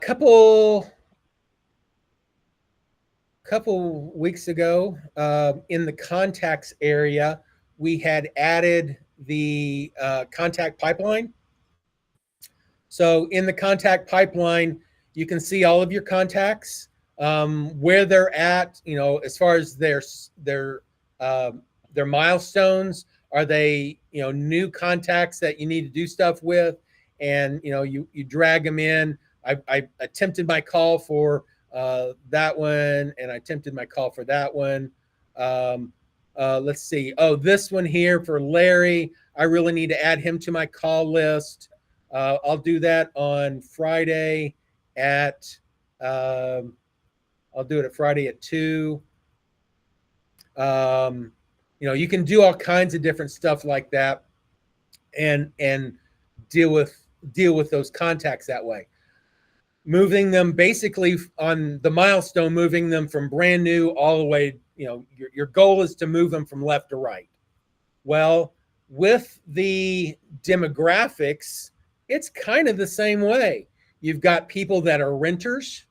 couple weeks ago, in the contacts area, we had added the contact pipeline. So in the contact pipeline, you can see all of your contacts, where they're at, as far as their milestones. Are they, new contacts that you need to do stuff with? And, you drag them in. I attempted my call for that one, and I attempted my call for that one. Let's see. Oh, this one here for Larry. I really need to add him to my call list. I'll do that on Friday at, I'll do it at Friday at 2. You can do all kinds of different stuff like that, and deal with those contacts that way. Moving them basically on the milestone, moving them from brand new all the way, your goal is to move them from left to right. Well, with the demographics, it's kind of the same way. You've got people that are renters.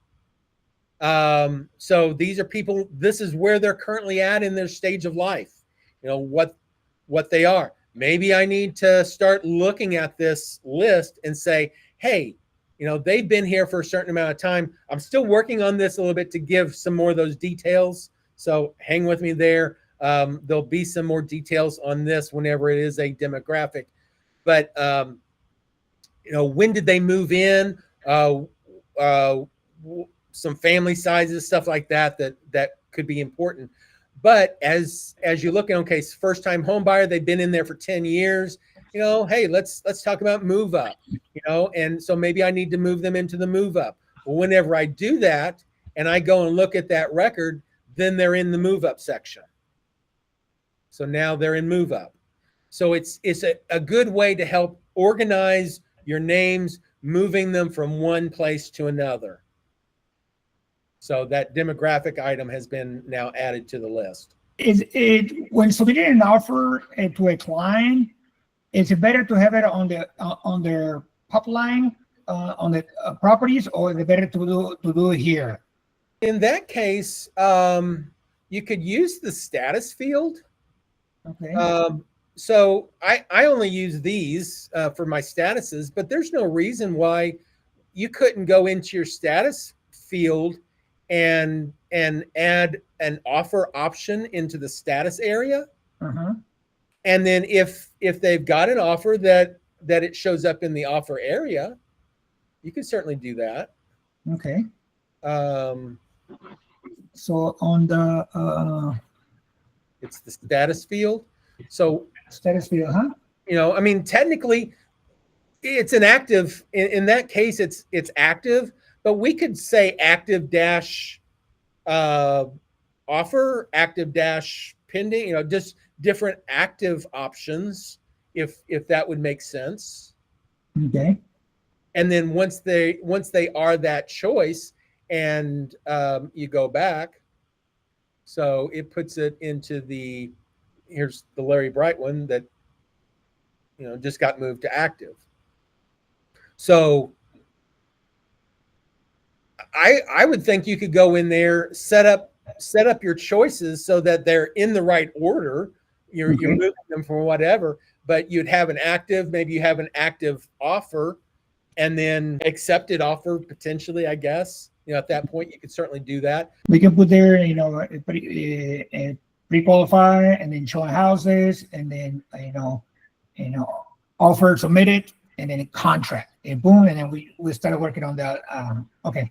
So these are people, this is where they're currently at in their stage of life, what they are. Maybe I need to start looking at this list and say, hey, they've been here for a certain amount of time. I'm still working on this a little bit to give some more of those details. So hang with me there. There'll be some more details on this whenever it is a demographic. But, when did they move in? Some family sizes, stuff like that could be important. But as you're looking, okay, first time home buyer, they've been in there for 10 years. Hey, let's talk about move up. And so maybe I need to move them into the move up. Well, whenever I do that and I go and look at that record, then they're in the move up section. So now they're in move up. So it's a good way to help organize your names, moving them from one place to another. So that demographic item has been now added to the list. Is it when submitting an offer to a client, is it better to have it on their pipeline, on the properties, or is it better to do it here? In that case, you could use the status field. Okay. So I only use these for my statuses, but there's no reason why you couldn't go into your status field and add an offer option into the status area. Uh-huh. And then if they've got an offer that it shows up in the offer area, you can certainly do that. Okay. So on the it's the status field. So status field, huh? Technically it's an active, in that case it's active, but we could say active dash offer, active dash pending, just different active options, if that would make sense. Okay. And then once they are that choice, and you go back, so it puts it into here's the Larry Bright one that just got moved to active. So I would think you could go in there, set up your choices so that they're in the right order. You're moving them from whatever, but you'd have an active, maybe you have an active offer, and then accepted offer potentially, I guess. At that point, you could certainly do that. We can put there, pre-qualify, and then showing houses, and then offer submitted, and then a contract, and boom, and then we started working on that. Okay,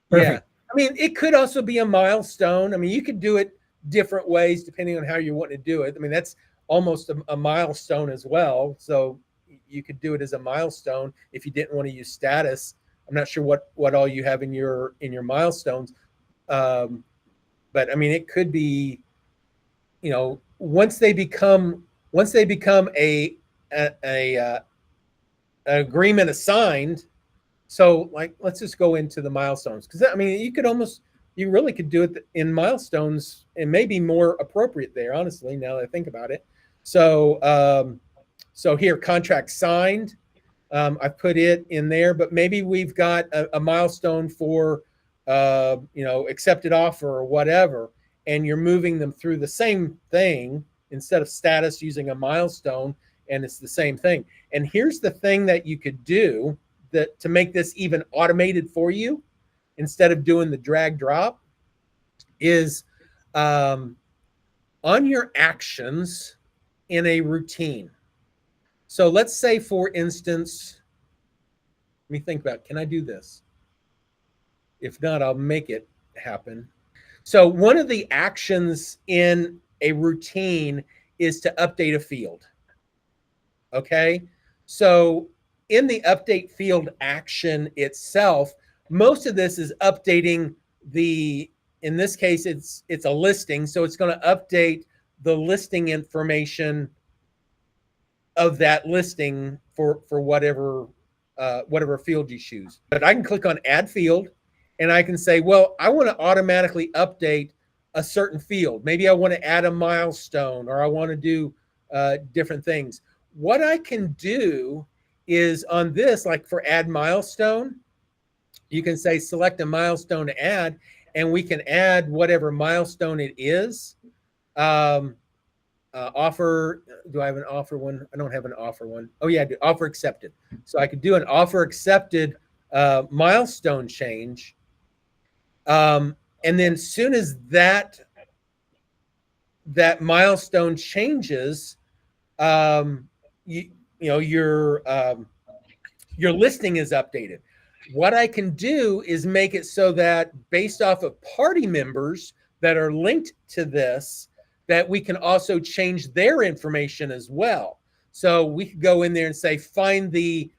perfect. Yeah, it could also be a milestone. You could do it different ways depending on how you want to do it. that's almost a milestone as well. So you could do it as a milestone if you didn't want to use status. I'm not sure what all you have in your milestones, but it could be, once they become a agreement assigned. So let's just go into the milestones, because you really could do it in milestones, and maybe more appropriate there, honestly, now that I think about it. So here, contract signed. I've put it in there, but maybe we've got a milestone for, accepted offer or whatever, and you're moving them through the same thing instead of status using a milestone, and it's the same thing. And here's the thing that you could do that to make this even automated for you, instead of doing the drag drop, is on your actions in a routine. So let's say, for instance, let me think about, can I do this? If not, I'll make it happen. So one of the actions in a routine is to update a field. Okay. So in the update field action itself, most of this is updating in this case, it's a listing. So it's going to update the listing information of that listing for whatever field you choose. But I can click on add field, and I can say, well, I want to automatically update a certain field. Maybe I want to add a milestone, or I want to do different things. What I can do is on this, like for add milestone, you can say select a milestone to add, and we can add whatever milestone it is. Offer, do I have an offer one? I don't have an offer one. Oh yeah, I do. Offer accepted. So I could do an offer accepted milestone change. And then as soon as that milestone changes, your listing is updated. What I can do is make it so that based off of party members that are linked to this, that we can also change their information as well. So we could go in there and say, find the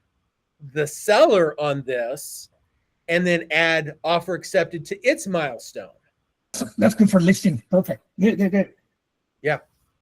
seller on this, and then add offer accepted to its milestone. That's good for listing. Perfect. Good. Yeah.